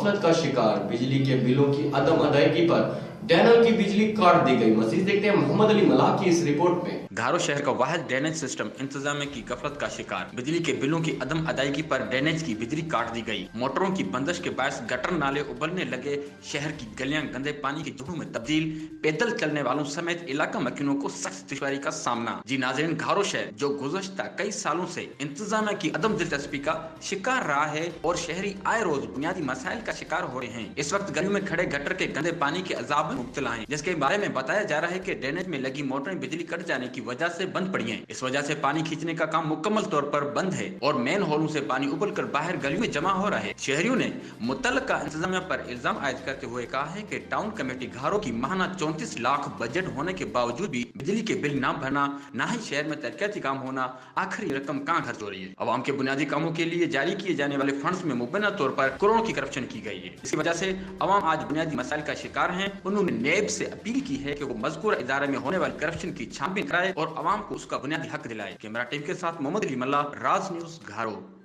गफलत का शिकार, बिजली के बिलों की अदम अदायगी पर डैनल की बिजली काट दी गई। मजीद देखते हैं मोहम्मद अली मलाह की इस रिपोर्ट में। घारो शहर का वाहिद ड्रेनेज सिस्टम इंतजामिया की गफलत का शिकार, बिजली के बिलों की अदम अदायगी पर ड्रेनेज की बिजली काट दी गई। मोटरों की बंदिश के बायस गटर नाले उबलने लगे, शहर की गलियां गंदे पानी की जगहों में तब्दील, पैदल चलने वालों समेत इलाका मकीनों को सख्त दुश्वारी का सामना। जी नाज़रीन, घारो शहर जो गुज़श्ता कई सालों से इंतजामिया की अदम दिलचस्पी का शिकार रहा है और शहरी आए रोज बुनियादी मसाइल का शिकार हो रहे हैं। इस वक्त गलियों में खड़े गटर के गंदे पानी के अजाब में मुब्तला हैं, जिसके बारे में बताया जा रहा है कि ड्रेनेज में लगी मोटरें बिजली कट जाने की वजह से बंद पड़ी हैं। इस वजह से पानी खींचने का काम मुकम्मल तौर पर बंद है और मेन होलों से पानी उबलकर बाहर गलियों में जमा हो रहा है। शहरियों ने मुतल्लिका इंतजामिया पर इल्जाम आयद करते हुए कहा है कि टाउन कमेटी घारो की माहाना 34 लाख बजट होने के बावजूद भी बिजली के बिल न भरना, न ही शहर में तरक्याती काम होना, आखिर ये रकम कहाँ खर्च हो रही है। अवाम के बुनियादी कामों के लिए जारी किए जाने वाले फंड्स में मुबैना तौर पर करोड़ों की करप्शन की गई है। इसकी वजह से अवाम आज बुनियादी मसाइल का शिकार हैं। उन्होंने नेब से अपील की है कि वो मज़कूर इदारे में होने वाली करप्शन की छानबीन कराए और अवाम को उसका बुनियादी हक दिलाए। कैमरा टीम के साथ मोहम्मद अली मल्ला, राज न्यूज़, घारो।